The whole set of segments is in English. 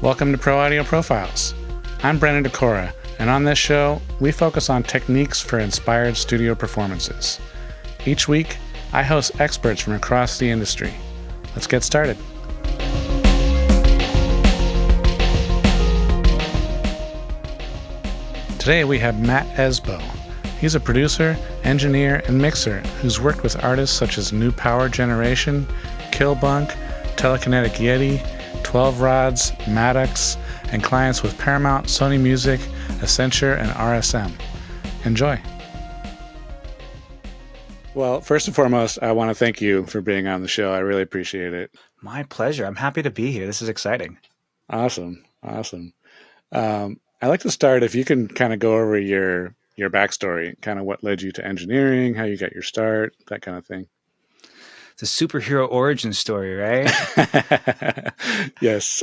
Welcome to Pro Audio Profiles. I'm Brennan Decora, and on this show, we focus on techniques for inspired studio performances. Each week, I host experts from across the industry. Let's get started. Today we have Matt Ebso. He's a producer, engineer, and mixer who's worked with artists such as New Power Generation, KillBunk, Telekinetic Yeti, 12 Rods, Mattox, and clients with Paramount, Sony Music, Accenture, and RSM. Enjoy. Well, first and foremost, I want to thank you for being on the show. I really appreciate it. My pleasure. I'm happy to be here. This is exciting. Awesome. I'd like to start, if you can kind of go over your backstory, kind of what led you to engineering, how you got your start, that kind of thing. It's a superhero origin story, right? Yes.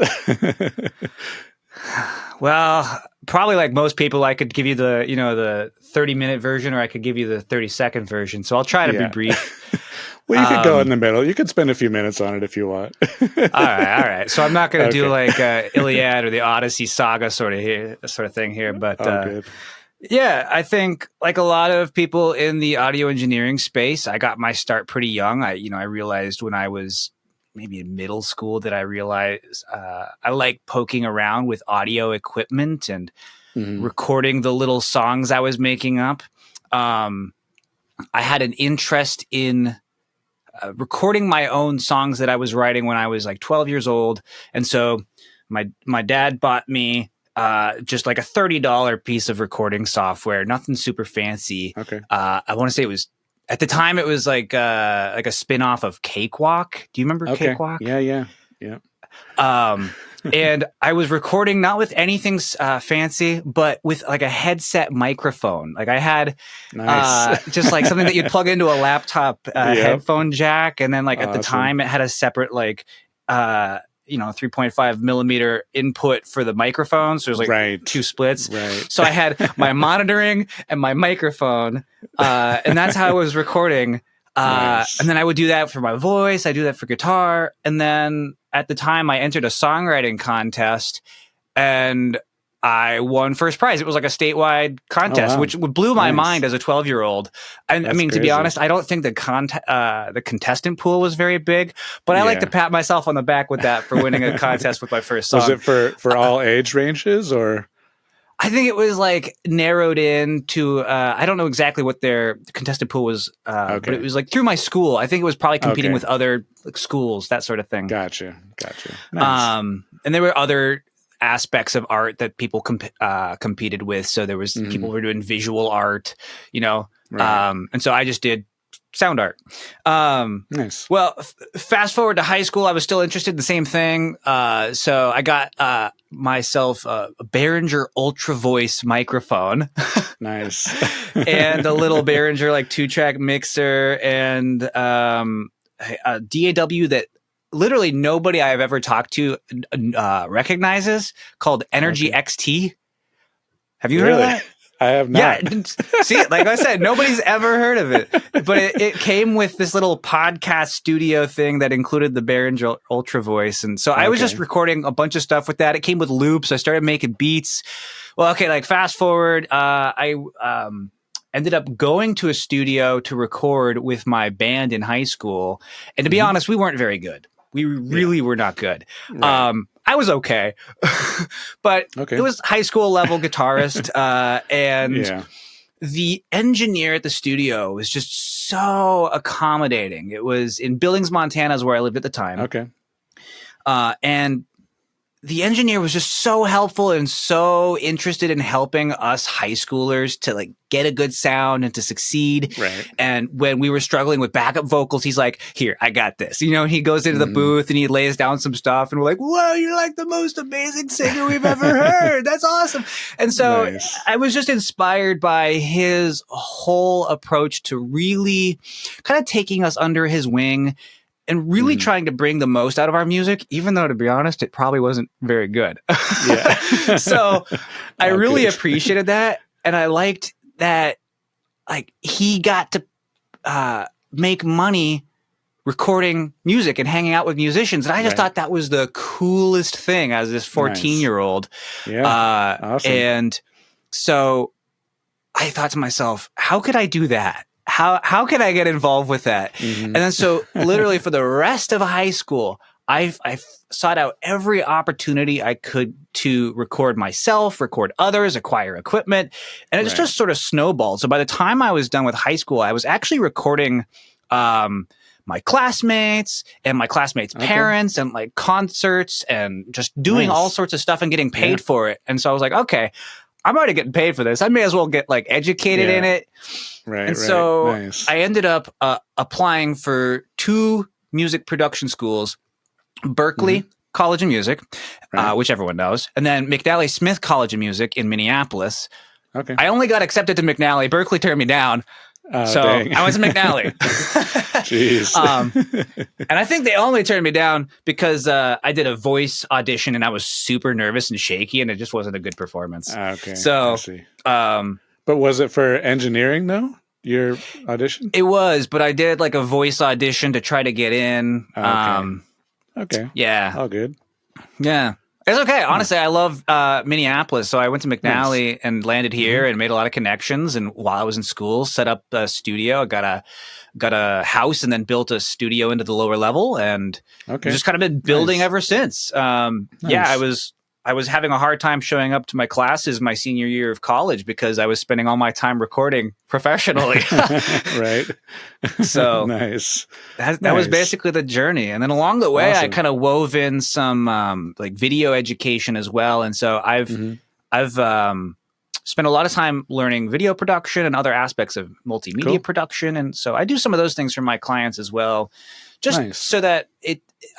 Well, probably like most people, I could give you the 30-minute version, or I could give you the 30-second version. So I'll try to be brief. Well, you could go in the middle. You could spend a few minutes on it if you want. All right. So I'm not going to do like Iliad or the Odyssey saga sort of thing here, but good. Yeah, I think like a lot of people in the audio engineering space, I got my start pretty young. I realized when I was maybe in middle school that I realized I like poking around with audio equipment and recording the little songs I was making up. I had an interest in recording my own songs that I was writing when I was like 12 years old. And so my dad bought me just like a $30 piece of recording software, nothing super fancy. Okay. I want to say it was, at the time it was like a spin-off of Cakewalk. Do you remember Cakewalk? Yeah. And I was recording not with anything fancy, but with like a headset microphone. Like I had just like something that you'd plug into a laptop headphone jack. And then like at the time it had a separate like 3.5 millimeter input for the microphone. So there's like two splits. Right. So I had my monitoring and my microphone. And that's how I was recording. Nice. And then I would do that for my voice. I do that for guitar. And then at the time I entered a songwriting contest and I won first prize. It was like a statewide contest, which blew my mind as a 12-year-old. And I mean, crazy. To be honest, I don't think the contestant pool was very big, but I like to pat myself on the back with that for winning a contest with my first song. Was it for all age ranges, or? I think it was like narrowed in to, I don't know exactly what their contestant pool was, but it was like through my school. I think it was probably competing with other like, schools, that sort of thing. Gotcha. Nice. And there were other aspects of art that people competed with. So there was people who were doing visual art, and so I just did sound art. Nice. Well, fast forward to high school, I was still interested in the same thing. So I got myself a Behringer Ultra Voice microphone. Nice. And a little Behringer like 2-track mixer and a DAW that literally nobody I've ever talked to recognizes, called Energy XT. Have you heard of that? I have not. Yeah, see, like I said, nobody's ever heard of it. But it came with this little podcast studio thing that included the Behringer Ultra Voice. And so I was just recording a bunch of stuff with that. It came with loops. I started making beats. Well, like fast forward, I ended up going to a studio to record with my band in high school. And to be honest, we weren't very good. We really were not good. Right. I was okay, but it was high school level guitarist. And the engineer at the studio was just so accommodating. It was in Billings, Montana, is where I lived at the time. Okay. And the engineer was just so helpful and so interested in helping us high schoolers to like get a good sound and to succeed. Right. And when we were struggling with backup vocals, he's like, "Here, I got this." He goes into the booth and he lays down some stuff and we're like, "Whoa, you're like the most amazing singer we've ever heard. That's awesome." And so I was just inspired by his whole approach to really kind of taking us under his wing and really trying to bring the most out of our music, even though, to be honest, it probably wasn't very good. So I really appreciated that. And I liked that, like, he got to make money recording music and hanging out with musicians. And I just thought that was the coolest thing as this 14-year-old. Yeah. Awesome. And so I thought to myself, how could I do that? How can I get involved with that? Mm-hmm. And then so literally for the rest of high school, I sought out every opportunity I could to record myself, record others, acquire equipment. And it just sort of snowballed. So by the time I was done with high school, I was actually recording my classmates and my classmates' parents and like concerts and just doing all sorts of stuff and getting paid for it. And so I was like, okay, I'm already getting paid for this. I may as well get like educated in it. And so I ended up applying for 2 music production schools, Berkeley College of Music, which everyone knows, and then McNally Smith College of Music in Minneapolis. Okay. I only got accepted to McNally. Berkeley turned me down. So I went to McNally. Jeez. And I think they only turned me down because I did a voice audition and I was super nervous and shaky and it just wasn't a good performance. Okay. So, I see. But was it for engineering though? Your audition? It was, but I did like a voice audition to try to get in. Okay. Yeah. All good. Yeah. It's okay. Honestly, I love Minneapolis. So I went to McNally and landed here and made a lot of connections. And while I was in school, set up a studio. I got a house and then built a studio into the lower level. And just kind of been building ever since. Yeah, I was having a hard time showing up to my classes my senior year of college because I was spending all my time recording professionally. Right. So nice. That was basically the journey. And then along the way, I kind of wove in some like video education as well. And so I've spent a lot of time learning video production and other aspects of multimedia production. And so I do some of those things for my clients as well, just so that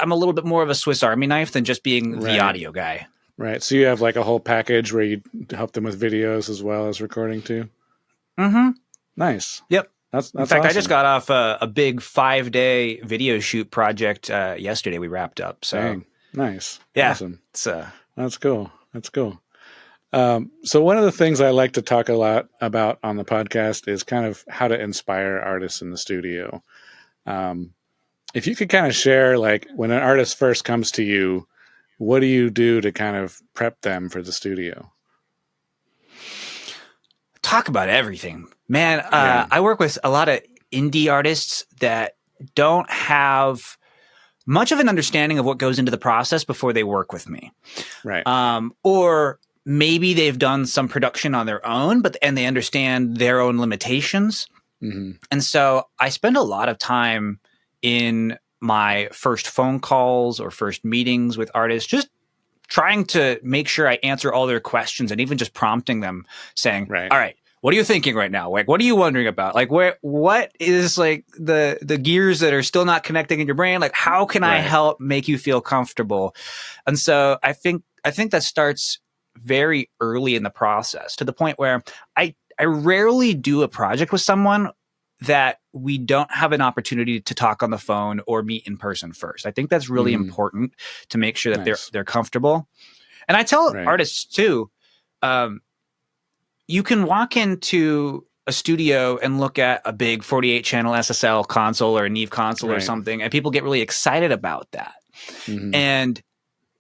I'm a little bit more of a Swiss Army knife than just being the audio guy. Right. So you have like a whole package where you help them with videos as well as recording too? Mm-hmm. Nice. Yep. That's in fact, awesome. I just got off a big 5-day video shoot project yesterday. We wrapped up. So dang. Nice. Yeah. Awesome. That's cool. That's cool. So one of the things I like to talk a lot about on the podcast is kind of how to inspire artists in the studio. If you could kind of share, like when an artist first comes to you, what do you do to kind of prep them for the studio? Talk about everything, man. I work with a lot of indie artists that don't have much of an understanding of what goes into the process before they work with me. Right. Or maybe they've done some production on their own, and they understand their own limitations. Mm-hmm. And so I spend a lot of time in my first phone calls or first meetings with artists, just trying to make sure I answer all their questions and even just prompting them saying, all right, what are you thinking right now? Like, what are you wondering about? Like, what is like the gears that are still not connecting in your brain? Like, how can I help make you feel comfortable? And so I think that starts very early in the process, to the point where I rarely do a project with someone that we don't have an opportunity to talk on the phone or meet in person first. I think that's really important to make sure that they're comfortable. And I tell artists too, you can walk into a studio and look at a big 48 channel SSL console or a Neve console or something, and people get really excited about that. Mm-hmm. And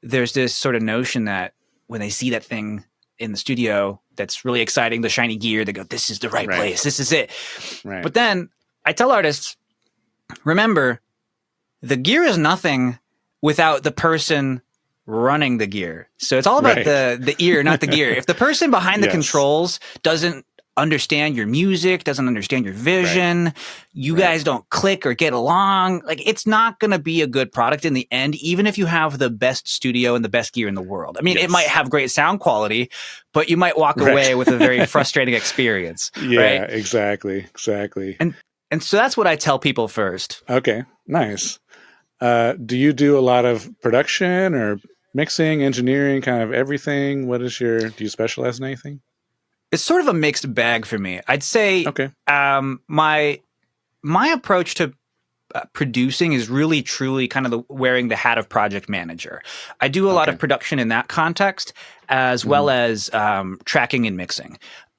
there's this sort of notion that when they see that thing in the studio that's really exciting, the shiny gear, they go, this is the right place. This is it. Right. But then I tell artists, remember, the gear is nothing without the person running the gear. So it's all about the ear, not the gear. If the person behind the controls doesn't understand your music, doesn't understand your vision, you guys don't click or get along, like it's not going to be a good product in the end, even if you have the best studio and the best gear in the world. I mean, it might have great sound quality, but you might walk away with a very frustrating experience. Yeah, exactly. And so that's what I tell people first. Okay, nice. Do you do a lot of production or mixing, engineering, kind of everything? Do you specialize in anything? It's sort of a mixed bag for me. I'd say my approach to producing is really, truly kind of wearing the hat of project manager. I do a lot of production in that context, as well as tracking and mixing.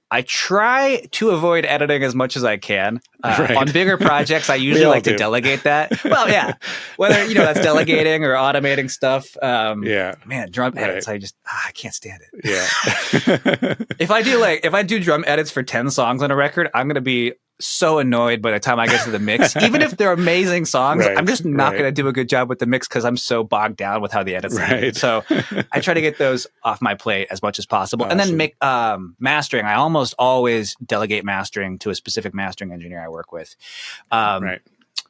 I try to avoid editing as much as I can. Right. On bigger projects, I usually like to delegate that. Well, yeah, whether that's delegating or automating stuff. Man, drum edits, I can't stand it. Yeah. If I do drum edits for 10 songs on a record, I'm gonna be so annoyed by the time I get to the mix. Even if they're amazing songs, I'm just not going to do a good job with the mix because I'm so bogged down with how the edits are. So I try to get those off my plate as much as possible. Awesome. And then make mastering. I almost always delegate mastering to a specific mastering engineer I work with.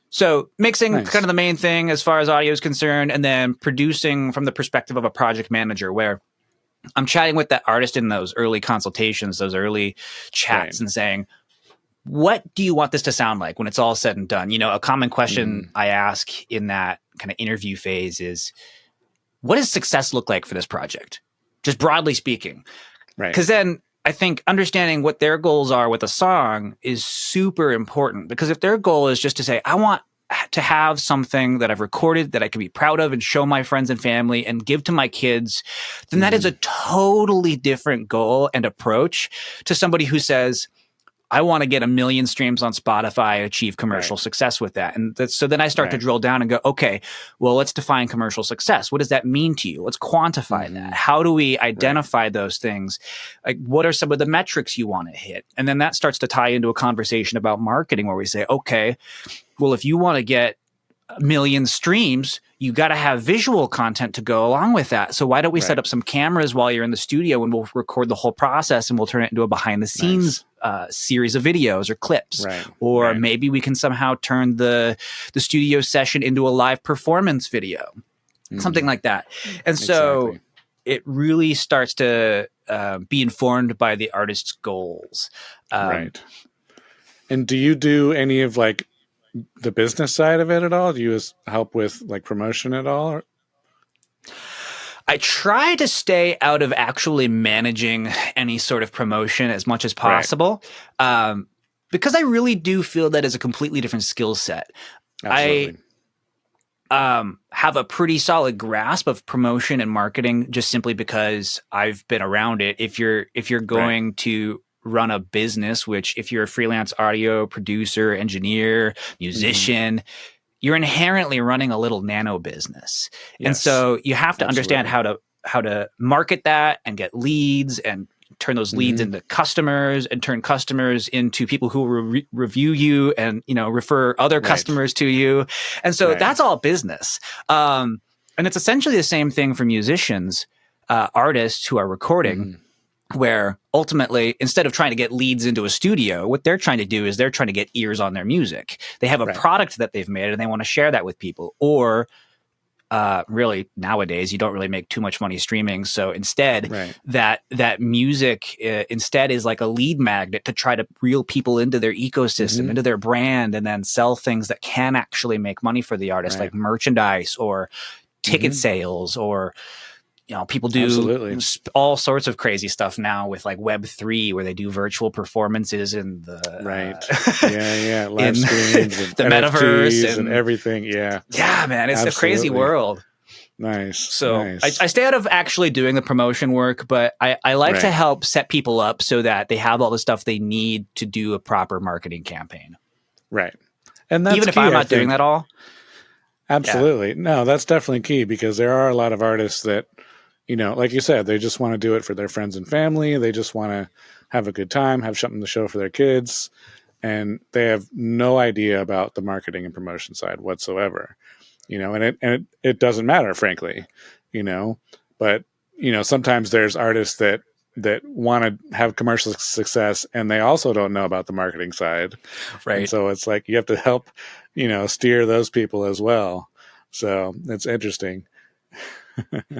So mixing, kind of the main thing as far as audio is concerned, and then producing from the perspective of a project manager where I'm chatting with that artist in those early consultations, those early chats and saying, what do you want this to sound like when it's all said and done? A common question I ask in that kind of interview phase is, what does success look like for this project? Just broadly speaking. Right. Because then I think understanding what their goals are with a song is super important, because if their goal is just to say, I want to have something that I've recorded that I can be proud of and show my friends and family and give to my kids, then that is a totally different goal and approach to somebody who says, I want to get 1 million streams on Spotify and achieve commercial success with that. And so then I start to drill down and go, okay, well, let's define commercial success. What does that mean to you? Let's quantify that. How do we identify those things? Like, what are some of the metrics you want to hit? And then that starts to tie into a conversation about marketing where we say, okay, well, if you want to get 1 million streams, you got to have visual content to go along with that. So why don't we set up some cameras while you're in the studio and we'll record the whole process and we'll turn it into a behind the scenes series of videos or clips. Or maybe we can somehow turn the studio session into a live performance video, something like that. And so it really starts to be informed by the artist's goals. And do you do any of the business side of it at all? Do you help with promotion at all? I try to stay out of actually managing any sort of promotion as much as possible, because I really do feel that is a completely different skill set. Absolutely. I have a pretty solid grasp of promotion and marketing just simply because I've been around it. If you're going to run a business, which if you're a freelance audio producer, engineer, musician, you're inherently running a little nano business. And so you have to understand how to market that and get leads and turn those leads into customers and turn customers into people who will review you and, refer other customers to you. And so that's all business. And it's essentially the same thing for musicians, artists who are recording, where ultimately, instead of trying to get leads into a studio, what they're trying to do is they're trying to get ears on their music. They have a product that they've made and they want to share that with people. Or really nowadays, you don't really make too much money streaming. So instead, that music instead is like a lead magnet to try to reel people into their ecosystem, into their brand, and then sell things that can actually make money for the artist, like merchandise or ticket sales or people do all sorts of crazy stuff now with Web3, where they do virtual performances in the live streams, and the metaverse and everything. Yeah, man, it's a crazy world. Nice. So I stay out of actually doing the promotion work, but I like to help set people up so that they have all the stuff they need to do a proper marketing campaign. Right, and that's even if key, I'm not doing that all. Absolutely, no, that's definitely key, because there are a lot of artists that, like you said, they just want to do it for their friends and family. They just want to have a good time, have something to show for their kids. And they have no idea about the marketing and promotion side whatsoever, and it doesn't matter, frankly, but, sometimes there's artists that want to have commercial success and they also don't know about the marketing side. And so it's you have to help, steer those people as well. So it's interesting.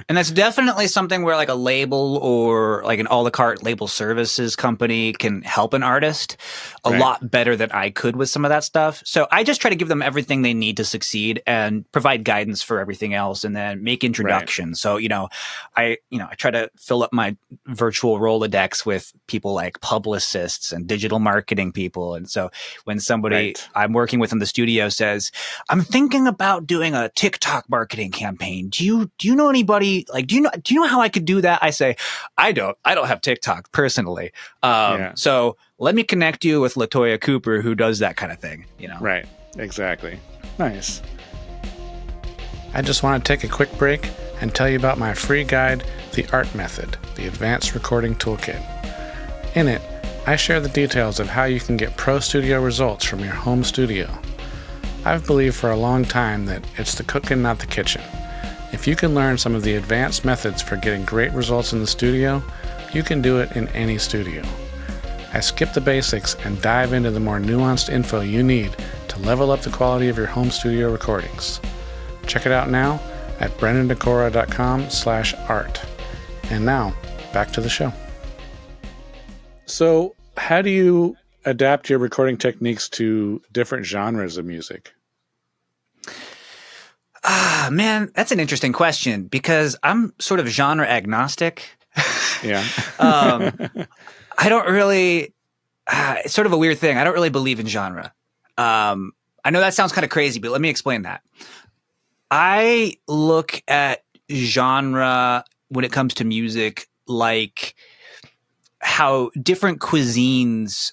And that's definitely something where a label or an a la carte label services company can help an artist a lot better than I could with some of that stuff. So I just try to give them everything they need to succeed and provide guidance for everything else, and then make introductions. So, I try to fill up my virtual Rolodex with people like publicists and digital marketing people. And so when somebody I'm working with in the studio says, I'm thinking about doing a TikTok marketing campaign. Do you know know anybody, like, do you know how I could do that? I say, I don't have TikTok personally. So let me connect you with LaToya Cooper, who does that kind of thing, you know? Right. Exactly. Nice. I just want to take a quick break and tell you about my free guide, The Art Method, the Advanced Recording Toolkit. In it, I share the details of how you can get pro studio results from your home studio. I've believed for a long time that it's the cooking, not the kitchen. If you can learn some of the advanced methods for getting great results in the studio, you can do it in any studio. I skip the basics and dive into the more nuanced info you need to level up the quality of your home studio recordings. Check it out now at brendandecora.com/art. And now, back to the show. So, how do you adapt your recording techniques to different genres of music? Man, that's an interesting question because I'm sort of genre agnostic. Yeah. I don't really, it's sort of a weird thing. I don't really believe in genre. I know that sounds kind of crazy, but let me explain that. I look at genre when it comes to music like how different cuisines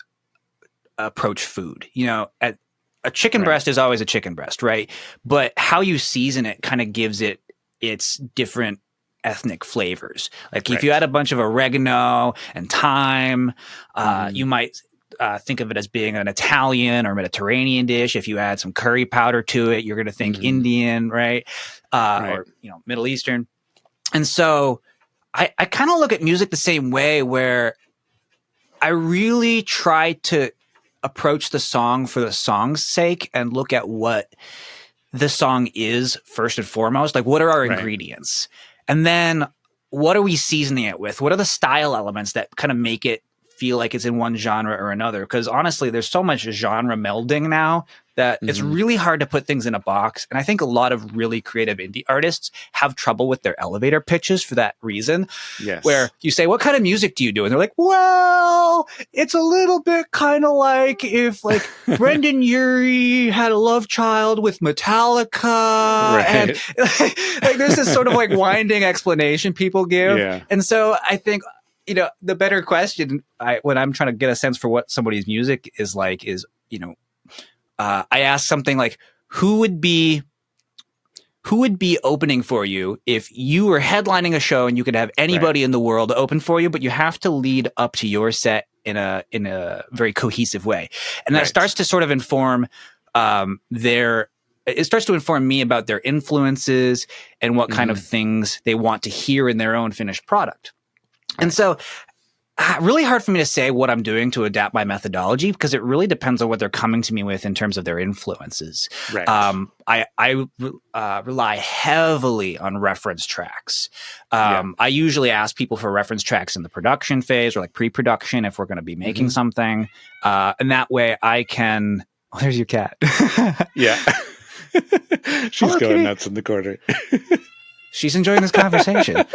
approach food. You know, a chicken breast is always a chicken breast, right? But how you season it kind of gives it its different ethnic flavors. Like if you add a bunch of oregano and thyme, you might think of it as being an Italian or Mediterranean dish. If you add some curry powder to it, you're going to think Indian, right? Or, you know, Middle Eastern. And so I kind of look at music the same way, where I really try to approach the song for the song's sake and look at what the song is first and foremost. Like, what are our ingredients? And then what are we seasoning it with? What are the style elements that kind of make it feel like it's in one genre or another? Because honestly, there's so much genre melding now that it's really hard to put things in a box. And I think a lot of really creative indie artists have trouble with their elevator pitches for that reason. Yes. Where you say, what kind of music do you do? And they're like, well, it's a little bit kind of like if like Brendan Urie had a love child with Metallica. And like there's this sort of like winding explanation people give. Yeah. And so I think, you know, the better question when I'm trying to get a sense for what somebody's music is like is, you know, I ask something like, who would be opening for you if you were headlining a show and you could have anybody in the world open for you, but you have to lead up to your set in a very cohesive way. And that starts to sort of inform it starts to inform me about their influences and what kind of things they want to hear in their own finished product. And so really hard for me to say what I'm doing to adapt my methodology because it really depends on what they're coming to me with in terms of their influences. Right. I rely heavily on reference tracks. I usually ask people for reference tracks in the production phase or like pre-production if we're going to be making something. And that way I can... Oh, there's your cat. Yeah. She's going nuts in the corner. She's enjoying this conversation.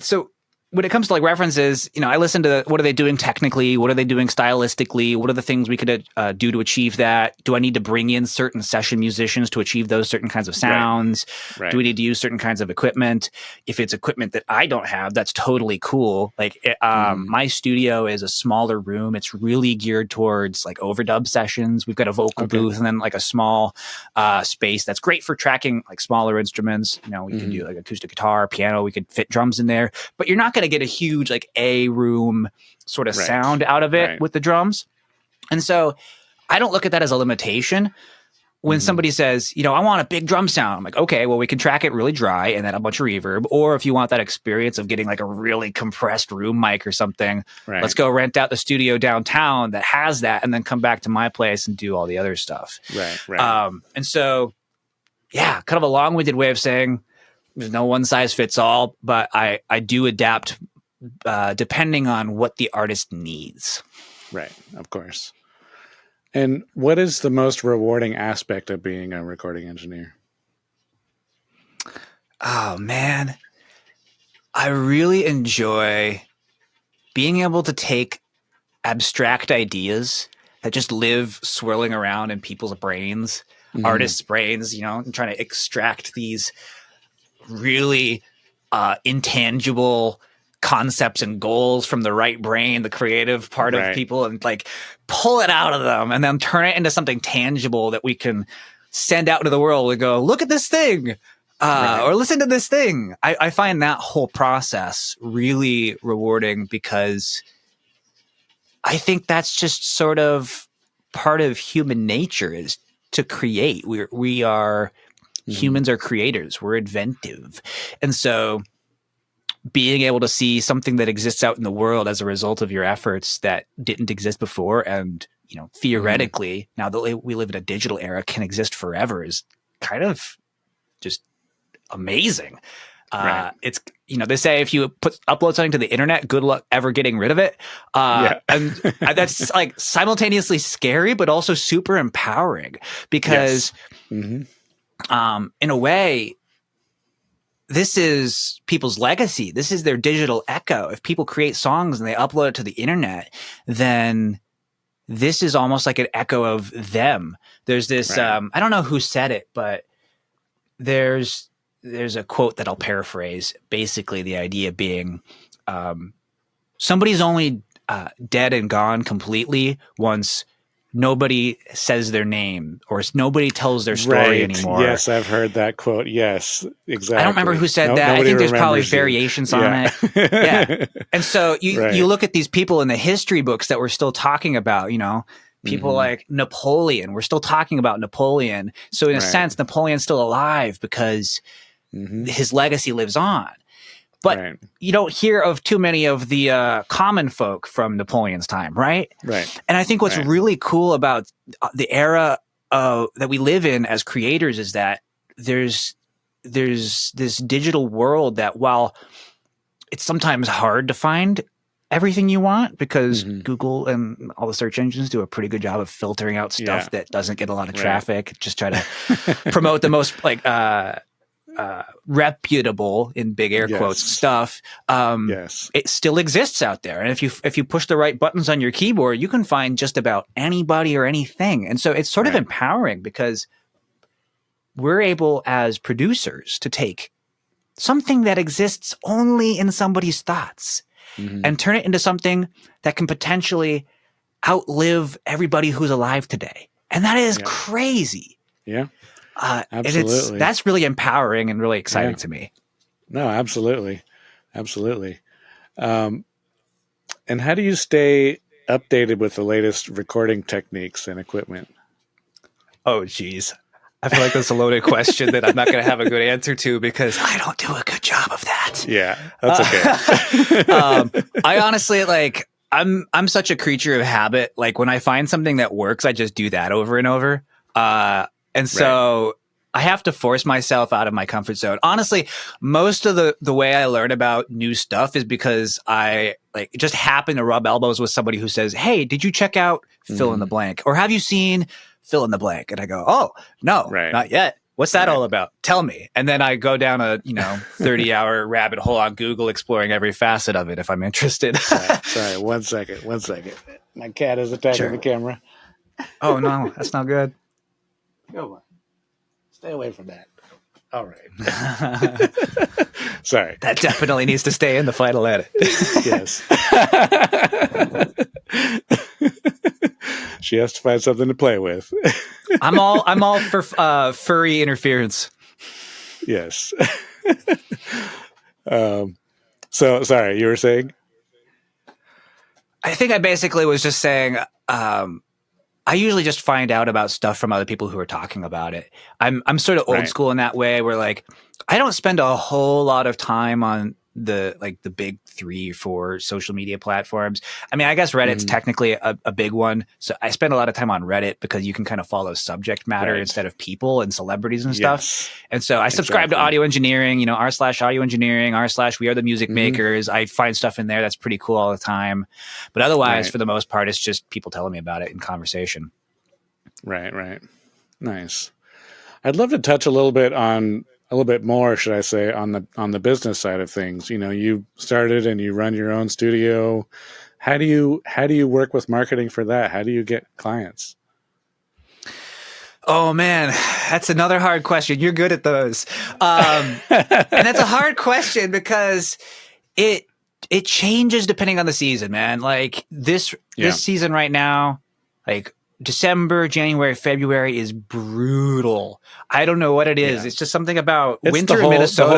So when it comes to like references, you know, I listen to what are they doing technically? What are they doing stylistically? What are the things we could do to achieve that? Do I need to bring in certain session musicians to achieve those certain kinds of sounds? Right. Do we need to use certain kinds of equipment? If it's equipment that I don't have, that's totally cool. Like my studio is a smaller room. It's really geared towards like overdub sessions. We've got a vocal booth and then like a small space that's great for tracking like smaller instruments. You know, we can do like acoustic guitar, piano. We could fit drums in there, but you're not going to get a huge like A room sort of sound out of it with the drums. And so I don't look at that as a limitation. When somebody says, you know, I want a big drum sound, I'm like, okay, well, we can track it really dry and then a bunch of reverb. Or if you want that experience of getting like a really compressed room mic or something, let's go rent out the studio downtown that has that and then come back to my place and do all the other stuff. And so, yeah, kind of a long-winded way of saying there's no one size fits all, but I do adapt depending on what the artist needs. Right, of course. And what is the most rewarding aspect of being a recording engineer? Oh, man. I really enjoy being able to take abstract ideas that just live swirling around in people's brains, artists' brains, and trying to extract these really intangible concepts and goals from the right brain, the creative part of people, and like pull it out of them and then turn it into something tangible that we can send out into the world and go, look at this thing, or listen to this thing. I find that whole process really rewarding because I think that's just sort of part of human nature, is to create. We are humans are creators. We're inventive. And so being able to see something that exists out in the world as a result of your efforts that didn't exist before, and theoretically, now that we live in a digital era, can exist forever, is kind of just amazing. It's they say if you upload something to the internet, good luck ever getting rid of it. And that's like simultaneously scary, but also super empowering because, in a way, this is people's legacy. This is their digital echo. If people create songs and they upload it to the internet, then this is almost like an echo of them. There's this, I don't know who said it, but there's a quote that I'll paraphrase. Basically the idea being, somebody's only dead and gone completely once nobody says their name or nobody tells their story anymore. Yes, I've heard that quote. Yes, exactly. I don't remember who said that. I think there's probably variations on it. And so you look at these people in the history books that we're still talking about, people like Napoleon. We're still talking about Napoleon. So in a sense, Napoleon's still alive because his legacy lives on. But you don't hear of too many of the common folk from Napoleon's time, right? And I think what's really cool about the era that we live in as creators is that there's this digital world that, while it's sometimes hard to find everything you want because Google and all the search engines do a pretty good job of filtering out stuff that doesn't get a lot of traffic, just try to promote the most reputable, in big air quotes, stuff. It still exists out there, and if you push the right buttons on your keyboard, you can find just about anybody or anything. And so it's sort of empowering because we're able as producers to take something that exists only in somebody's thoughts and turn it into something that can potentially outlive everybody who's alive today. And that is crazy. Absolutely. That's really empowering and really exciting to me. No, absolutely. And how do you stay updated with the latest recording techniques and equipment? Oh, geez. I feel like that's a loaded question that I'm not going to have a good answer to because I don't do a good job of that. Yeah, that's okay. I honestly, I'm such a creature of habit. Like when I find something that works, I just do that over and over. And so I have to force myself out of my comfort zone. Honestly, most of the way I learn about new stuff is because I just happen to rub elbows with somebody who says, "Hey, did you check out fill in the blank? Or have you seen fill in the blank?" And I go, "Oh, no, not yet. What's that all about? Tell me." And then I go down a 30-hour rabbit hole on Google exploring every facet of it if I'm interested. Sorry, one second. My cat is attacking the camera. Oh no, that's not good. Go on. Stay away from that. All right. Sorry. That definitely needs to stay in the final edit. Yes. She has to find something to play with. I'm all for furry interference. Yes. So sorry, you were saying? I think I basically was just saying, I usually just find out about stuff from other people who are talking about it. I'm sort of old school in that way, where I don't spend a whole lot of time on the big 3 or 4 social media platforms. I mean, I guess Reddit's technically a big one. So I spend a lot of time on Reddit because you can kind of follow subject matter instead of people and celebrities and stuff. And so I subscribe to Audio Engineering, r/audio engineering, r/we are the music makers. I find stuff in there that's pretty cool all the time. But otherwise, for the most part, it's just people telling me about it in conversation. Right. Nice. I'd love to touch a little bit more, should I say, on the business side of things. You started and you run your own studio. How do you work with marketing for that? How do you get clients? Oh man, that's another hard question. You're good at those. And that's a hard question because it changes depending on the season, man. Like this season right now, like December, January, February is brutal. I don't know what it is. Yeah. It's just something about winter in Minnesota. The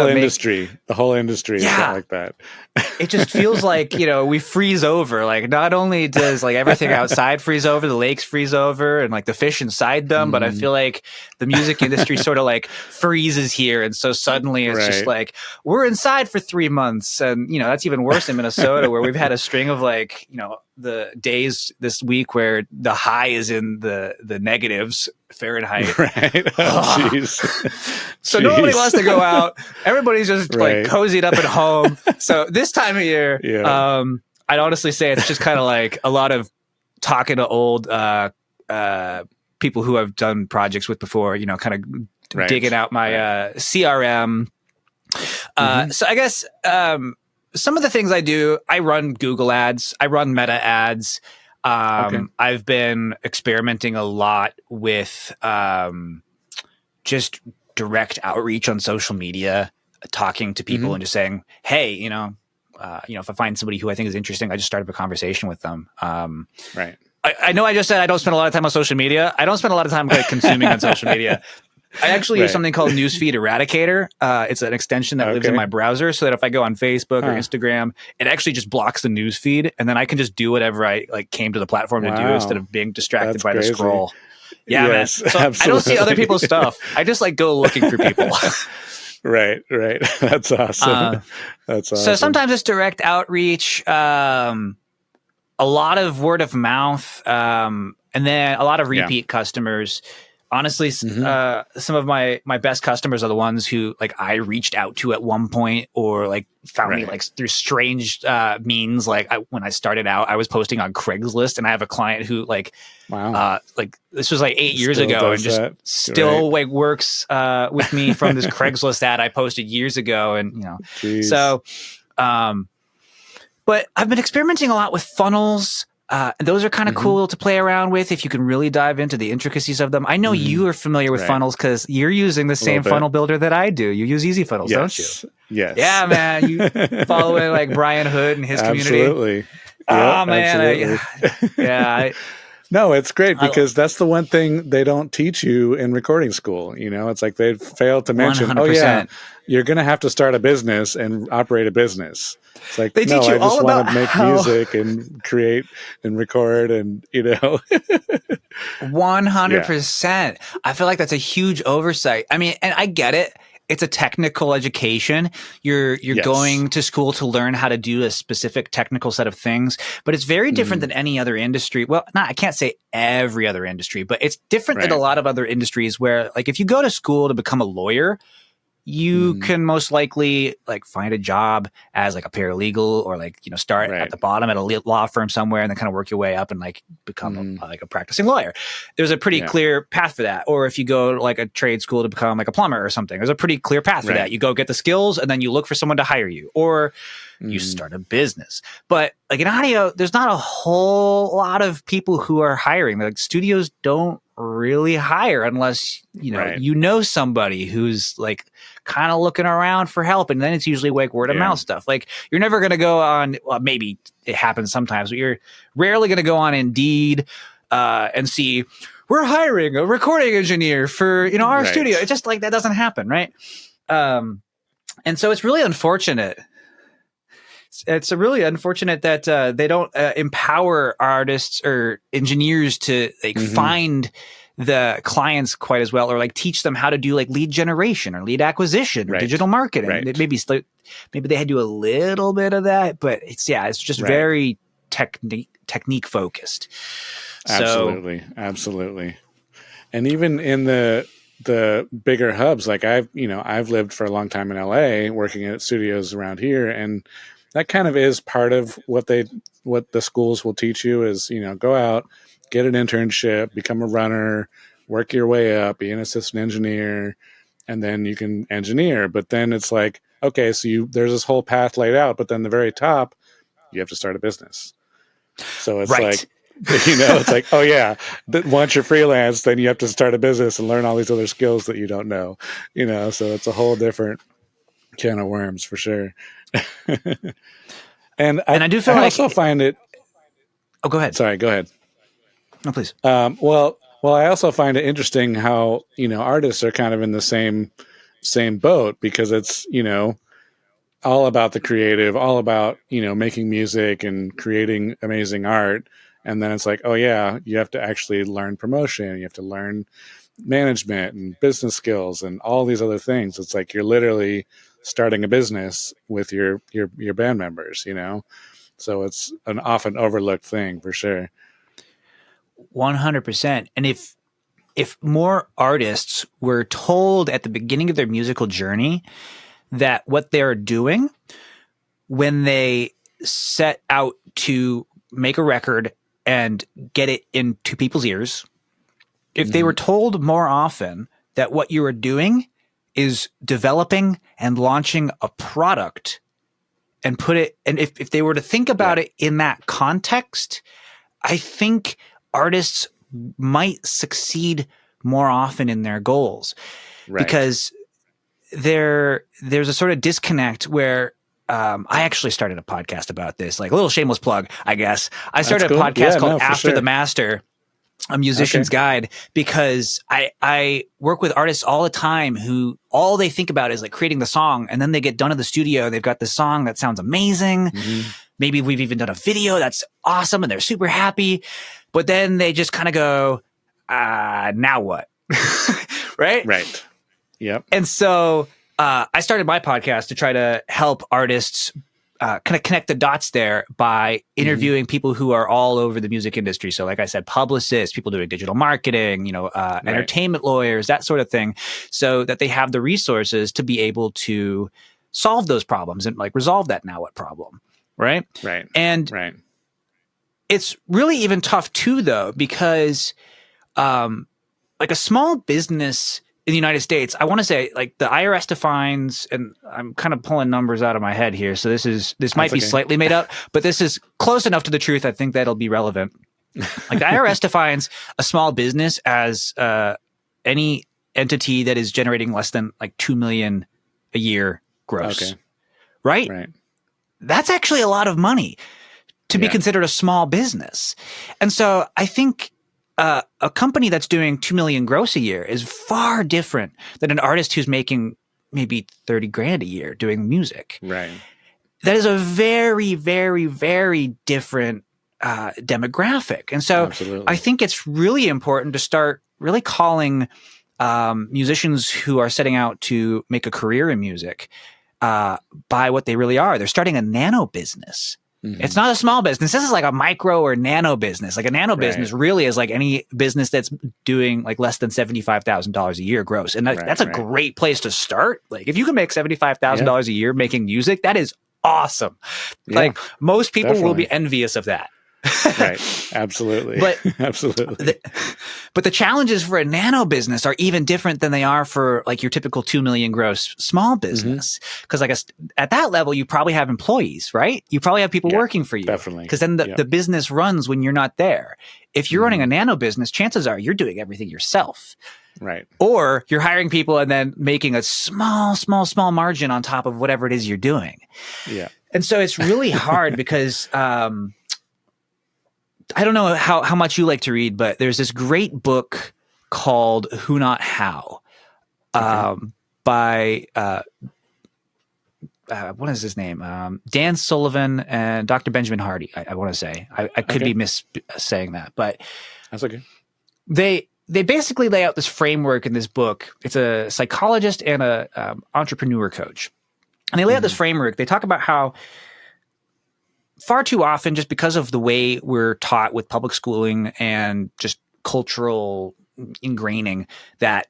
whole industry is like that. It just feels like, we freeze over. Like not only does like everything outside freeze over, the lakes freeze over and like the fish inside them, but I feel like the music industry sort of like freezes here. And so suddenly it's just like, we're inside for 3 months. And, that's even worse in Minnesota where we've had a string of like, the days this week where the high is in the negatives Fahrenheit. Right. Oh, jeez. So nobody wants to go out. Everybody's just like cozied up at home. So this time of year, I'd honestly say it's just kind of like a lot of talking to old people who I've done projects with before, kind of digging out my CRM. So I guess some of the things I do, I run Google ads, I run Meta ads. I've been experimenting a lot with just direct outreach on social media, talking to people and just saying, hey, if I find somebody who I think is interesting, I just start up a conversation with them. I know I just said I don't spend a lot of time on social media. I don't spend a lot of time consuming on social media. I actually use something called Newsfeed Eradicator. It's an extension that lives in my browser so that if I go on Facebook or Instagram, it actually just blocks the newsfeed. And then I can just do whatever I came to the platform to do instead of being distracted by the scroll. Yeah, man. So absolutely. I don't see other people's stuff. I just go looking for people. Right. That's awesome. That's awesome. So sometimes it's direct outreach, a lot of word of mouth, and then a lot of repeat customers. Honestly, some of my best customers are the ones who I reached out to at one point or found me through strange means. When I started out, I was posting on Craigslist, and I have a client who this was 8 years ago and just still works with me from this Craigslist ad I posted years ago. And, so, but I've been experimenting a lot with funnels. Those are kind of cool to play around with if you can really dive into the intricacies of them. I know you are familiar with funnels because you're using the same funnel builder that I do. You use Easy Funnels, don't you? Yes. Yeah, man. You following Brian Hood and his community. Absolutely. Oh, man. Absolutely. No, it's great because that's the one thing they don't teach you in recording school. It's like they failed to mention, 100%. You're going to have to start a business and operate a business. It's like, they teach you I just all want to make music and create and record and, 100%. I feel like that's a huge oversight. I mean, and I get it. It's a technical education. You're going to school to learn how to do a specific technical set of things, but it's very different than any other industry. Well, I can't say every other industry, but it's different than a lot of other industries where if you go to school to become a lawyer, you can most likely find a job as a paralegal or start at the bottom at a law firm somewhere and then kind of work your way up and become a practicing lawyer. There's a pretty clear path for that. Or if you go to a trade school to become a plumber or something, there's a pretty clear path for that. You go get the skills and then you look for someone to hire you or you start a business. But in audio, there's not a whole lot of people who are hiring. Studios don't really hire unless you know somebody who's kind of looking around for help, and then it's usually word of mouth stuff. You're never going to go on, well, maybe it happens sometimes, but you're rarely going to go on Indeed and see we're hiring a recording engineer for our studio. It's just that doesn't happen, right? And so it's really unfortunate. It's really unfortunate that they don't empower artists or engineers to find the clients quite as well, or teach them how to do lead generation or lead acquisition or digital marketing. Maybe they do a little bit of that, but it's just very technique focused. Absolutely. And even in the bigger hubs, I've lived for a long time in LA working at studios around here, and that kind of is part of what the schools will teach you is, go out, get an internship, become a runner, work your way up, be an assistant engineer, and then you can engineer. But then it's okay, so there's this whole path laid out, but then the very top, you have to start a business. So it's Right. like, it's like, oh yeah, once you're freelance, then you have to start a business and learn all these other skills that you don't know, so it's a whole different can of worms for sure. And I do feel I like also find it. Oh, go ahead. Sorry, go ahead. No, please. Well, I also find it interesting how, artists are kind of in the same boat, because it's, all about the creative, all about, making music and creating amazing art. And then it's like, oh yeah, you have to actually learn promotion. You have to learn management and business skills and all these other things. It's like you're literally starting a business with your band members, So it's an often overlooked thing for sure. 100%. And if more artists were told at the beginning of their musical journey that what they're doing when they set out to make a record and get it into people's ears, if they were told more often that what you are doing is developing and launching a product and if they were to think about it in that context, I think artists might succeed more often in their goals. Right. Because there's a sort of disconnect where I actually started a podcast about this, like a little shameless plug, I guess. I started a podcast called After the Master, a musician's guide, because I work with artists all the time who all they think about is like creating the song, and then they get done in the studio. They've got this song that sounds amazing. Mm-hmm. Maybe we've even done a video that's awesome and they're super happy, but then they just kind of go, now what? Right? Right. Yep. And so I started my podcast to try to help artists kind of connect the dots there by interviewing people who are all over the music industry. So like I said, publicists, people doing digital marketing, entertainment lawyers, that sort of thing, so that they have the resources to be able to solve those problems and like resolve that now what problem. Right. Right. And it's really even tough too, though, because like a small business in the United States, I want to say like the IRS defines, and I'm kind of pulling numbers out of my head here, so this might be slightly made up, but this is close enough to the truth. I think that'll be relevant. Like the IRS defines a small business as any entity that is generating less than like 2 million a year gross. Okay. Right? Right. That's actually a lot of money to be considered a small business. And so I think a company that's doing 2 million gross a year is far different than an artist who's making maybe 30 grand a year doing music. Right. That is a very, very, very different demographic. And so I think it's really important to start really calling musicians who are setting out to make a career in music by what they really are. They're starting a nano business. Mm-hmm. It's not a small business. This is like a micro or nano business. Like a nano business really is like any business that's doing like less than $75,000 a year gross. And that's a great place to start. Like if you can make $75,000 a year making music, that is awesome. Yeah, like most people will be envious of that. Right. Absolutely. But absolutely. But the challenges for a nano business are even different than they are for like your typical 2 million gross small business. Because I guess at that level, you probably have employees, right? You probably have people working for you. Definitely. Because then the business runs when you're not there. If you're running a nano business, chances are you're doing everything yourself. Right. Or you're hiring people and then making a small margin on top of whatever it is you're doing. Yeah. And so it's really hard because I don't know how much you like to read, but there's this great book called Who Not How by what is his name? Dan Sullivan and Dr. Benjamin Hardy, I want to say. I could be saying that, but that's okay. They basically lay out this framework in this book. It's a psychologist and a entrepreneur coach. And they lay out this framework. They talk about how far too often, just because of the way we're taught with public schooling and just cultural ingraining, that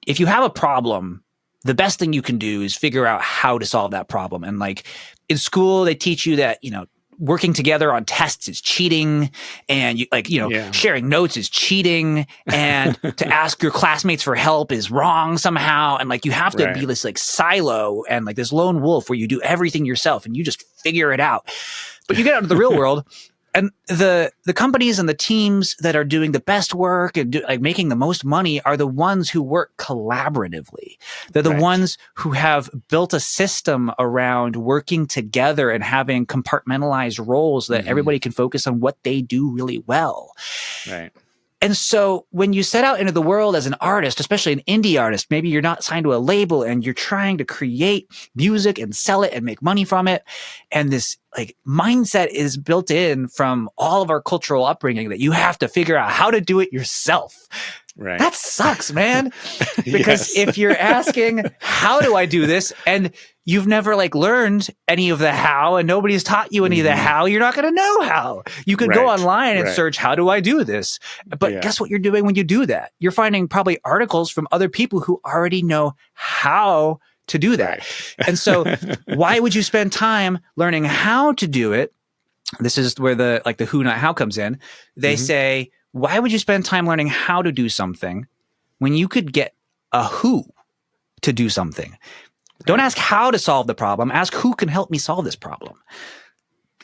if you have a problem, the best thing you can do is figure out how to solve that problem. And like in school, they teach you that, working together on tests is cheating, and sharing notes is cheating, and to ask your classmates for help is wrong somehow. And like you have to be this like silo and like this lone wolf where you do everything yourself and you just figure it out. But you get out into the real world And the companies and the teams that are doing the best work and like making the most money are the ones who work collaboratively. They're the ones who have built a system around working together and having compartmentalized roles that everybody can focus on what they do really well. Right. And so when you set out into the world as an artist, especially an indie artist, maybe you're not signed to a label and you're trying to create music and sell it and make money from it. And this like mindset is built in from all of our cultural upbringing that you have to figure out how to do it yourself. Right. That sucks, man. Because if you're asking, how do I do this? And you've never like learned any of the how and nobody's taught you any of the how, you're not going to know how. You could go online and search, how do I do this? But guess what you're doing when you do that? You're finding probably articles from other people who already know how to do that. And so why would you spend time learning how to do it? This is where the who, not how comes in. They say, why would you spend time learning how to do something when you could get a who to do something? Don't ask how to solve the problem. Ask who can help me solve this problem.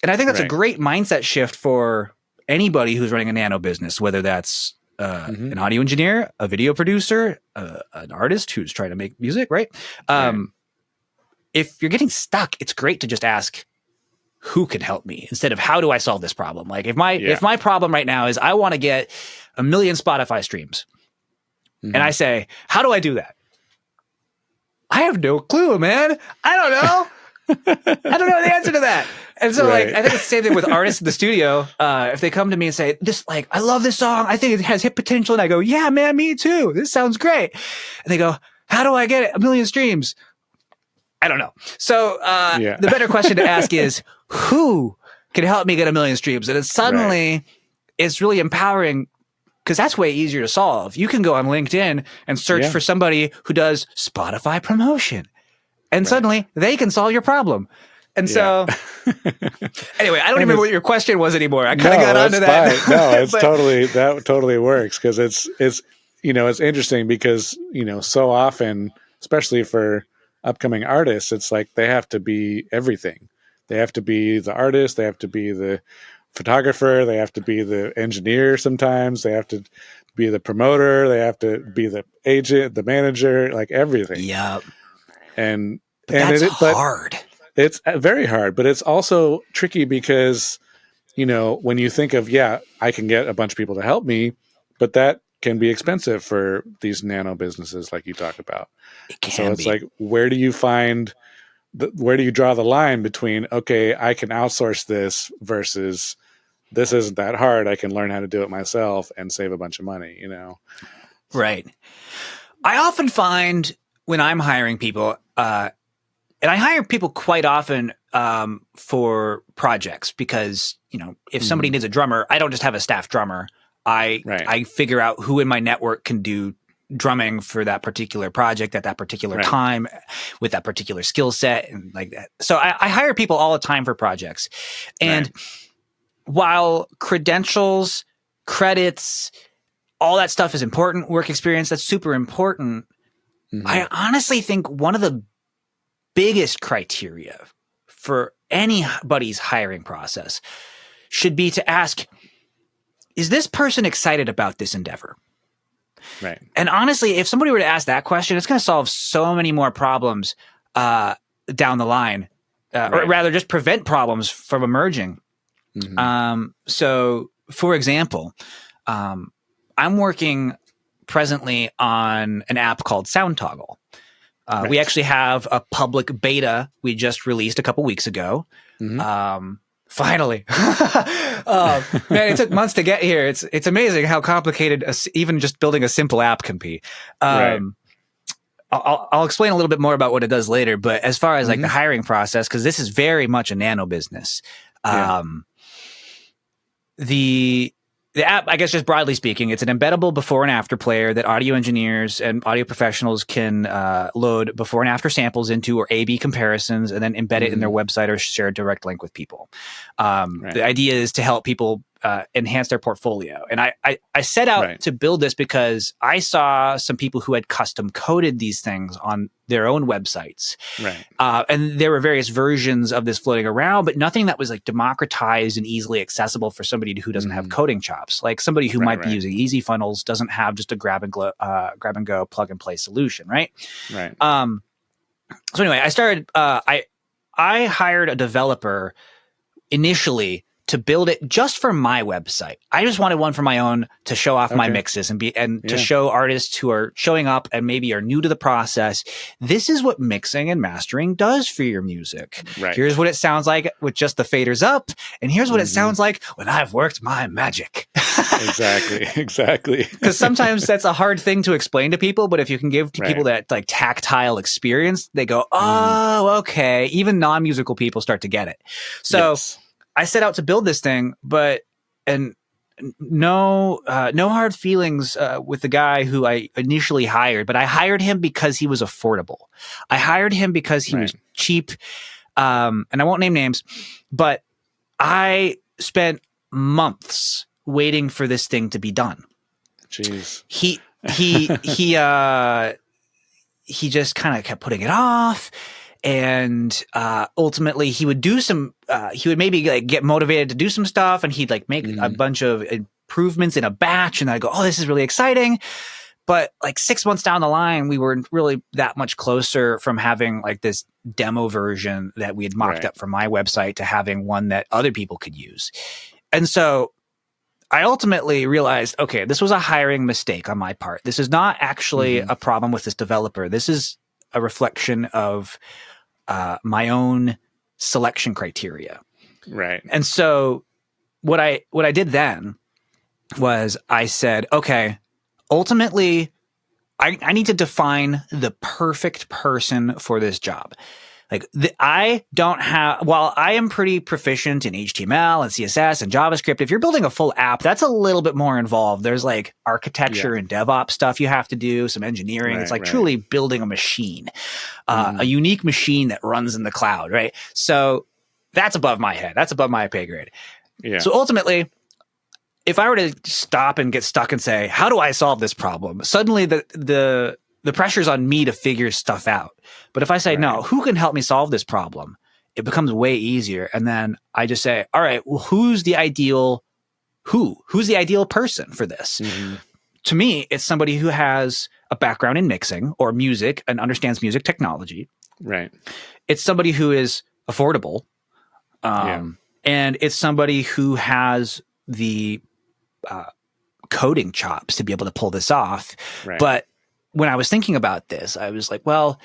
And I think that's a great mindset shift for anybody who's running a nano business, whether that's an audio engineer, a video producer, an artist who's trying to make music, right? If you're getting stuck, it's great to just ask, who can help me instead of how do I solve this problem? Like if my problem right now is I want to get 1 million Spotify streams and I say, how do I do that? I have no clue, man. I don't know. I don't know the answer to that. And so like, I think it's the same thing with artists in the studio. If they come to me and say this, like, I love this song. I think it has hit potential. And I go, yeah, man, me too. This sounds great. And they go, how do I get it 1 million streams? I don't know. So the better question to ask is, who can help me get 1 million streams? And it's suddenly, it's really empowering because that's way easier to solve. You can go on LinkedIn and search for somebody who does Spotify promotion. And suddenly they can solve your problem. And so anyway, I don't even remember what your question was anymore. I kind of got onto that. No, it's that totally works because it's it's interesting because, so often, especially for upcoming artists, it's like they have to be everything. They have to be the artist, they have to be the photographer, they have to be the engineer sometimes, they have to be the promoter, they have to be the agent, the manager, like everything. Yeah. But that's hard. It's very hard, but it's also tricky because, when you think of, I can get a bunch of people to help me, but that can be expensive for these nano businesses like you talk about. It's like, where do you draw the line between, okay, I can outsource this versus this isn't that hard. I can learn how to do it myself and save a bunch of money, Right. I often find when I'm hiring people, and I hire people quite often for projects because, if somebody needs a drummer, I don't just have a staff drummer. I figure out who in my network can do drumming for that particular project at that particular time with that particular skill set and like that. So I hire people all the time for projects. And while credentials, credits, all that stuff is important, work experience, that's super important. I honestly think one of the biggest criteria for anybody's hiring process should be to ask, is this person excited about this endeavor? Right. And honestly, if somebody were to ask that question, it's going to solve so many more problems down the line, or rather just prevent problems from emerging. So for example, I'm working presently on an app called Sound Toggle. We actually have a public beta we just released a couple weeks ago. Finally. Man, it took months to get here. It's amazing how complicated even just building a simple app can be. I'll explain a little bit more about what it does later, but as far as like the hiring process, because this is very much a nano business. The app, I guess just broadly speaking, it's an embeddable before and after player that audio engineers and audio professionals can load before and after samples into or A/B comparisons and then embed it in their website or share a direct link with people. The idea is to help people enhance their portfolio. And I set out to build this because I saw some people who had custom coded these things on their own websites. Right. And there were various versions of this floating around, but nothing that was like democratized and easily accessible for somebody who doesn't have coding chops. Like somebody who might be using Easy Funnels doesn't have just a grab and go plug and play solution. Right. Right. So anyway, I started, I hired a developer initially to build it just for my website. I just wanted one for my own to show off my mixes and to show artists who are showing up and maybe are new to the process. This is what mixing and mastering does for your music. Right. Here's what it sounds like with just the faders up. And here's what it sounds like when I've worked my magic. Exactly. Because sometimes that's a hard thing to explain to people, but if you can give to people that like tactile experience, they go, oh, okay. Even non-musical people start to get it. So I set out to build this thing, and no hard feelings with the guy who I initially hired, but I hired him because he was affordable. I hired him because he was cheap. And I won't name names, but I spent months waiting for this thing to be done. Jeez. He just kind of kept putting it off. And ultimately, he would do he would maybe like get motivated to do some stuff, and he'd like make a bunch of improvements in a batch. And I'd go, "Oh, this is really exciting!" But like 6 months down the line, we weren't really that much closer from having like this demo version that we had mocked up for my website to having one that other people could use. And so I ultimately realized, okay, this was a hiring mistake on my part. This is not actually a problem with this developer. This is a reflection of my own selection criteria. Right. And so what I did then was I said, okay, ultimately I need to define the perfect person for this job. Like while I am pretty proficient in HTML and CSS and JavaScript, if you're building a full app, that's a little bit more involved. There's like architecture and DevOps stuff you have to do, some engineering. It's like truly building a machine, a unique machine that runs in the cloud, right? So that's above my head. That's above my pay grade. Yeah. So ultimately, if I were to stop and get stuck and say, how do I solve this problem? Suddenly the pressure's on me to figure stuff out. But if I say, no, who can help me solve this problem? It becomes way easier. And then I just say, all right, well, who's the ideal person for this? To me, it's somebody who has a background in mixing or music and understands music technology. Right. It's somebody who is affordable. And it's somebody who has the coding chops to be able to pull this off. Right. But when I was thinking about this, I was like, well,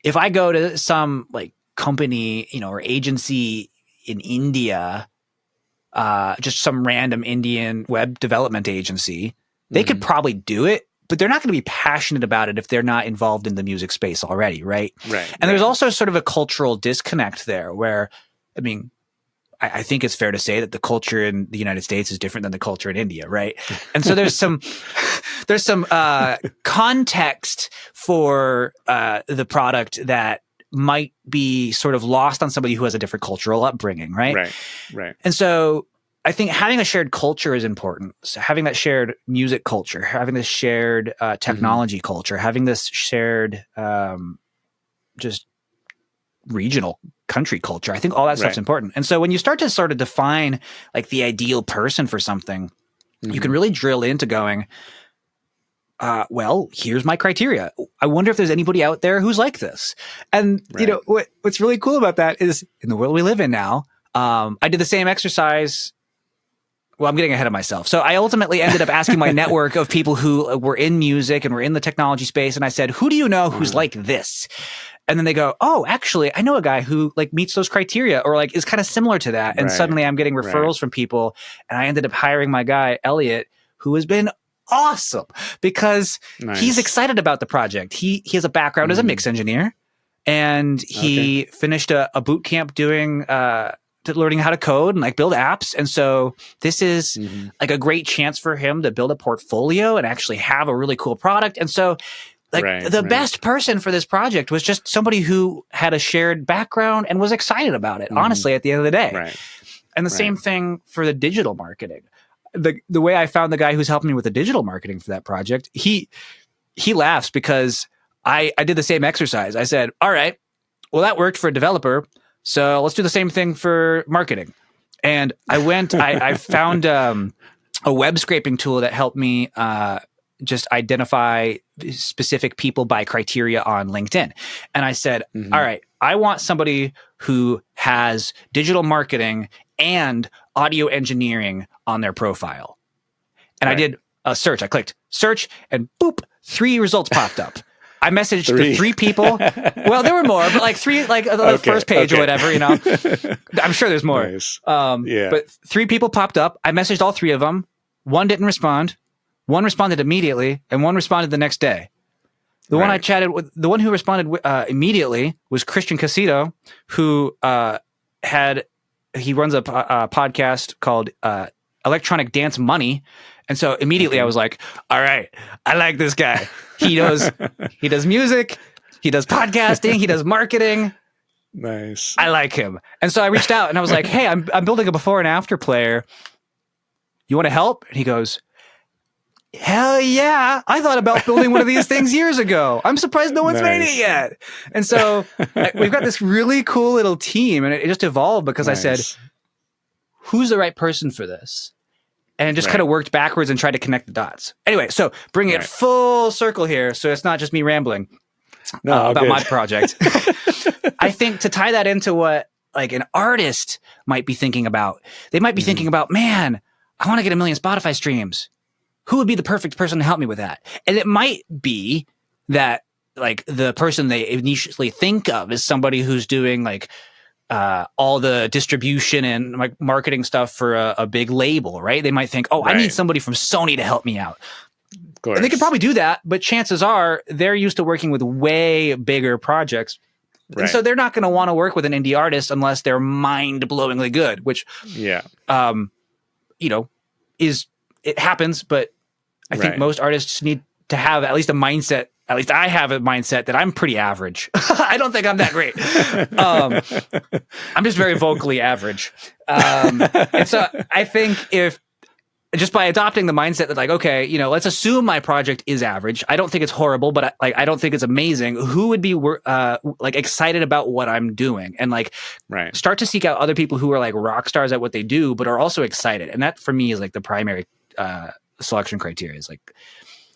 if I go to some like company, or agency in India, just some random Indian web development agency, they could probably do it, but they're not going to be passionate about it if they're not involved in the music space already. Right. And there's also sort of a cultural disconnect there where, I mean, I think it's fair to say that the culture in the United States is different than the culture in India, right? And so there's some context for the product that might be sort of lost on somebody who has a different cultural upbringing, right? Right. And so I think having a shared culture is important. So having that shared music culture, having this shared technology culture, having this shared just regional country culture. I think all that stuff's important. And so when you start to sort of define like the ideal person for something, you can really drill into going, well, here's my criteria. I wonder if there's anybody out there who's like this. And what's really cool about that is in the world we live in now, I did the same exercise. Well, I'm getting ahead of myself. So I ultimately ended up asking my network of people who were in music and were in the technology space. And I said, who do you know who's like this? And then they go, oh, actually, I know a guy who like meets those criteria or like is kind of similar to that. And suddenly I'm getting referrals from people. And I ended up hiring my guy, Elliot, who has been awesome because he's excited about the project. He has a background as a mix engineer, and he finished a boot camp doing learning how to code and like build apps. And so this is like a great chance for him to build a portfolio and actually have a really cool product. And so like the best person for this project was just somebody who had a shared background and was excited about it, honestly, at the end of the day. And the same thing for the digital marketing. The way I found the guy who's helping me with the digital marketing for that project, he laughs because I did the same exercise. I said, all right, well, that worked for a developer, so let's do the same thing for marketing. And I found a web scraping tool that helped me just identify specific people by criteria on LinkedIn. And I said, all right, I want somebody who has digital marketing and audio engineering on their profile. And I did a search. I clicked search and boop, 3 results popped up. I messaged the 3 people. Well, there were more, but like 3, like the first page or whatever, you know. I'm sure there's more. Nice. But 3 people popped up. I messaged all 3 of them. 1 didn't respond. 1 responded immediately, and 1 responded the next day. The one I chatted with, the one who responded immediately was Christian Casito, who he runs a podcast called Electronic Dance Money. And so immediately I was like, all right, I like this guy. He does music, he does podcasting, he does marketing. Nice. I like him. And so I reached out and I was like, hey, I'm building a before and after player. You want to help? And he goes, hell yeah. I thought about building one of these things years ago. I'm surprised no one's made it yet. And so we've got this really cool little team, and it just evolved because I said, who's the right person for this? And it just kind of worked backwards and tried to connect the dots. Anyway, so bring it full circle here, so it's not just me rambling about my project. I think to tie that into what like an artist might be thinking about, they might be thinking about, man, I want to get 1 million Spotify streams. Who would be the perfect person to help me with that? And it might be that like the person they initially think of is somebody who's doing like all the distribution and like marketing stuff for a big label, right? They might think, I need somebody from Sony to help me out. Of course. And they could probably do that, but chances are they're used to working with way bigger projects. And so they're not going to want to work with an indie artist unless they're mind-blowingly good, which, you know, it happens, but I think most artists need to have at least a mindset. At least I have a mindset that I'm pretty average. I don't think I'm that great. I'm just very vocally average. And so I think if just by adopting the mindset that like, okay, you know, let's assume my project is average. I don't think it's horrible, but I don't think it's amazing. Who would be like excited about what I'm doing? And like start to seek out other people who are like rock stars at what they do, but are also excited. And that for me is like the primary selection criteria is like,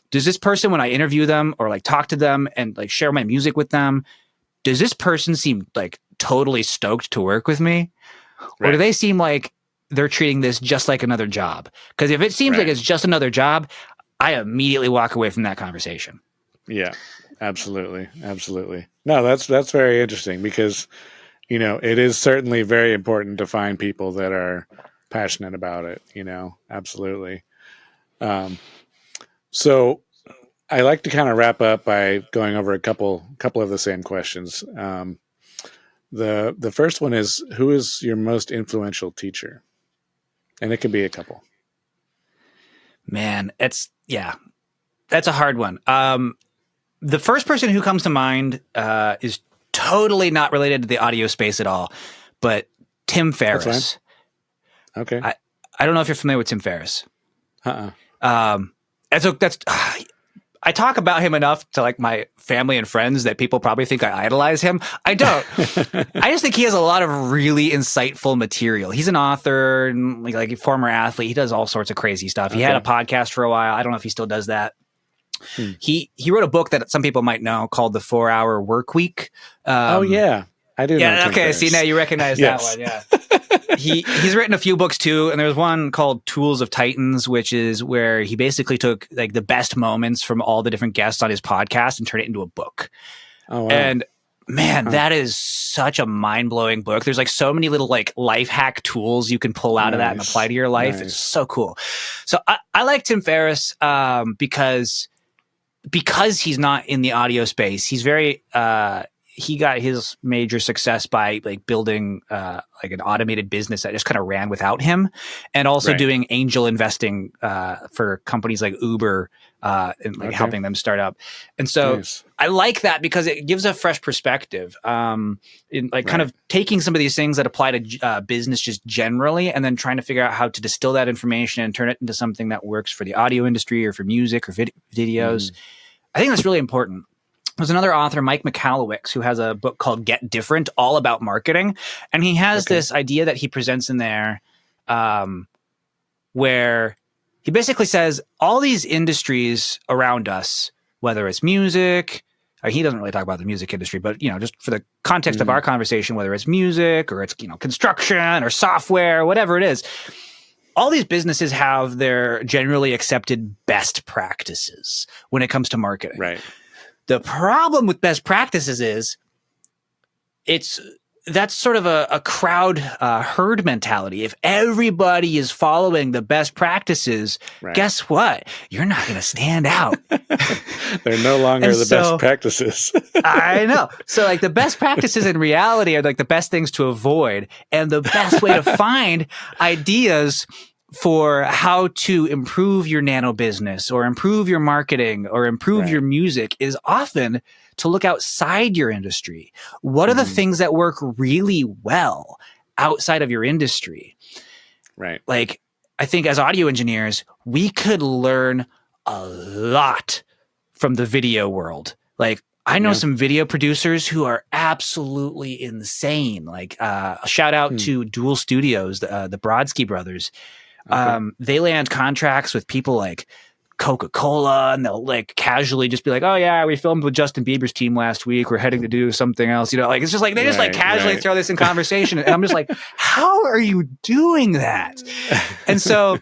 does this person, when I interview them or like talk to them and like share my music with them, does this person seem like totally stoked to work with me? Or do they seem like they're treating this just like another job? Because if it seems like it's just another job, I immediately walk away from that conversation. Yeah, absolutely. Absolutely. No, that's very interesting because, you know, it is certainly very important to find people that are passionate about it, you know, absolutely. So I like to kind of wrap up by going over a couple of the same questions. The first one is, who is your most influential teacher? And it could be a couple. Man, that's a hard one. The first person who comes to mind is totally not related to the audio space at all, but Tim Ferriss. Okay. I don't know if you're familiar with Tim Ferriss. That's I talk about him enough to like my family and friends that people probably think I idolize him. I don't. I just think he has a lot of really insightful material. He's an author and like a former athlete. He does all sorts of crazy stuff. He had a podcast for a while. I don't know if he still does that. He wrote a book that some people might know called The 4-Hour Work Week. I do. Yeah. Okay. See, now you recognize that one. Yeah. He's written a few books too, and there's one called Tools of Titans, which is where he basically took like the best moments from all the different guests on his podcast and turned it into a book. Oh, wow. And man, that is such a mind-blowing book. There's like so many little like life hack tools you can pull out of that and apply to your life. It's so cool. So I like Tim Ferriss because he's not in the audio space. He's very he got his major success by like building like an automated business that just kind of ran without him, and also doing angel investing for companies like Uber and like helping them start up. And so I like that because it gives a fresh perspective in like kind of taking some of these things that apply to business just generally, and then trying to figure out how to distill that information and turn it into something that works for the audio industry or for music or videos. I think that's really important. There's another author, Mike Michalowicz, who has a book called Get Different, all about marketing. And he has this idea that he presents in there where he basically says all these industries around us, whether it's music, he doesn't really talk about the music industry, but, you know, just for the context of our conversation, whether it's music or it's, you know, construction or software, whatever it is, all these businesses have their generally accepted best practices when it comes to marketing. Right. The problem with best practices is that's sort of a crowd herd mentality. If everybody is following the best practices, guess what? You're not going to stand out. They're no longer the best practices. I know. So like the best practices in reality are like the best things to avoid. And the best way to find ideas for how to improve your nano business or improve your marketing or improve your music is often to look outside your industry. What are the things that work really well outside of your industry? Right. Like, I think as audio engineers, we could learn a lot from the video world. Like, I know some video producers who are absolutely insane. Like, shout out to Dual Studios, the Brodsky brothers. They land contracts with people like Coca-Cola, and they'll like casually just be like, oh yeah, we filmed with Justin Bieber's team last week. We're heading to do something else. You know, like, it's just like, they just like casually throw this in conversation. And I'm just like, how are you doing that? And so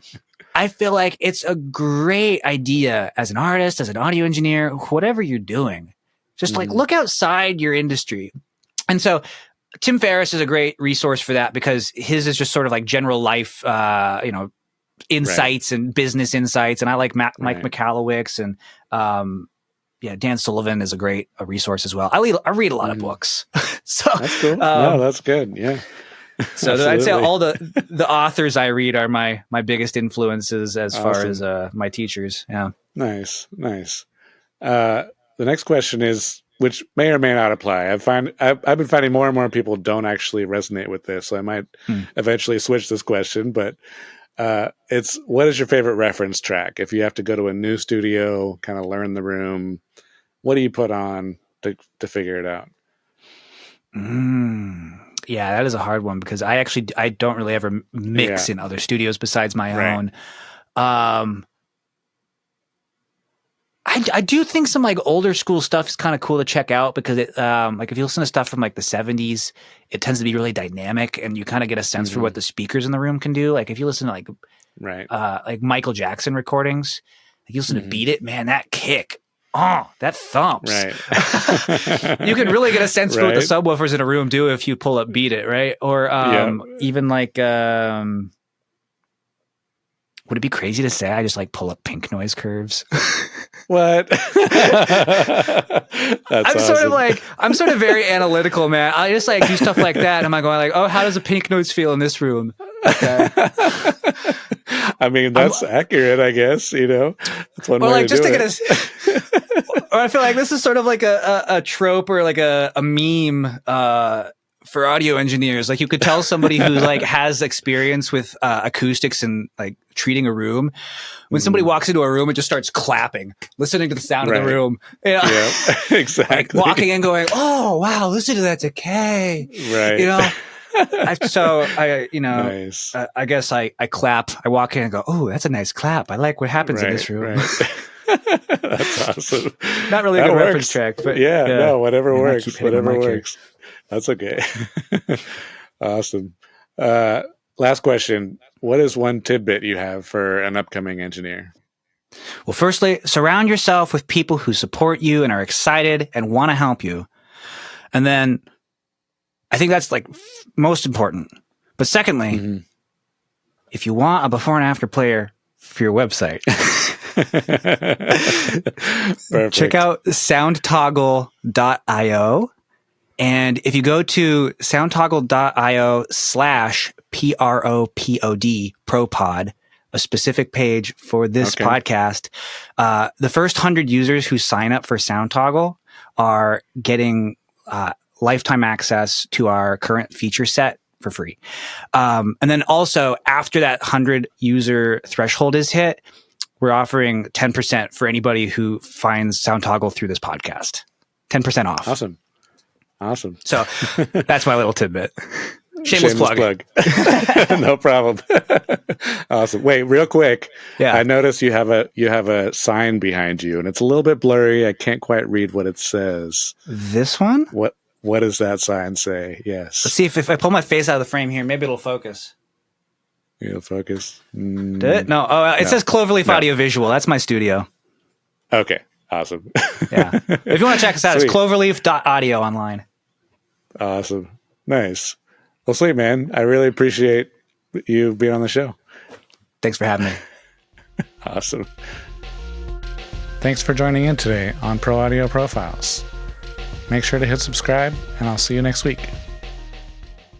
I feel like it's a great idea as an artist, as an audio engineer, whatever you're doing, just like look outside your industry. And so Tim Ferriss is a great resource for that because his is just sort of like general life, you know, insights and business insights. And I like Mike Michalowicz, and Dan Sullivan is a resource as well. I read a lot of books. So that's cool. No, that's good. Yeah. So I'd say all the authors I read are my biggest influences as far as my teachers. Yeah. Nice. The next question is, which may or may not apply. I've been finding more and more people don't actually resonate with this, so I might eventually switch this question. But it's, what is your favorite reference track? If you have to go to a new studio, kind of learn the room, what do you put on to figure it out? Yeah, that is a hard one because I don't really ever mix in other studios besides my own. I do think some like older school stuff is kind of cool to check out because it, like if you listen to stuff from like the 70s, it tends to be really dynamic and you kind of get a sense for what the speakers in the room can do. Like if you listen to like Michael Jackson recordings, like you listen to Beat It, man, that kick, that thumps. Right. You can really get a sense for what the subwoofers in a room do if you pull up Beat It, right? Or even like would it be crazy to say I just like pull up pink noise curves? What? I'm sort of very analytical, man. I just like do stuff like that. And I'm going like, oh, how does a pink noise feel in this room? Okay. I mean, that's accurate, I guess, you know. That's one way like, to just do to it. Get or I feel like this is sort of like a trope or like a meme for audio engineers. Like you could tell somebody who like has experience with acoustics and like treating a room. When somebody walks into a room and just starts clapping, listening to the sound of the room. Yeah, exactly. Like walking in going, oh, wow, listen to that decay. Right. You know? I guess I clap. I walk in and go, oh, that's a nice clap. I like what happens in this room. Right. That's awesome. Not really a good reference track, but no, whatever works. Whatever works. That's okay. Awesome. Last question. What is one tidbit you have for an upcoming engineer? Well, firstly, surround yourself with people who support you and are excited and want to help you. And then I think that's like most important. But secondly, if you want a before and after player for your website, check out soundtoggle.io. And if you go to soundtoggle.io/PROPOD, a specific page for this podcast, the first 100 users who sign up for SoundToggle are getting lifetime access to our current feature set for free. And then also after that 100 user threshold is hit, we're offering 10% for anybody who finds SoundToggle through this podcast. 10% off. Awesome. So that's my little tidbit. Shameless plug. No problem. Awesome. Wait, real quick. Yeah. I noticed you have a sign behind you, and it's a little bit blurry. I can't quite read what it says. This one? What does that sign say? Yes. Let's see if I pull my face out of the frame here, maybe it'll focus. It'll focus. Did it? No. Oh, it says Cloverleaf Audio Visual. That's my studio. Okay. Awesome. Yeah. If you want to check us out, it's cloverleaf.audio online. Awesome. Nice. Well, sweet, man. I really appreciate you being on the show. Thanks for having me. Awesome. Thanks for joining in today on Pro Audio Profiles. Make sure to hit subscribe, and I'll see you next week.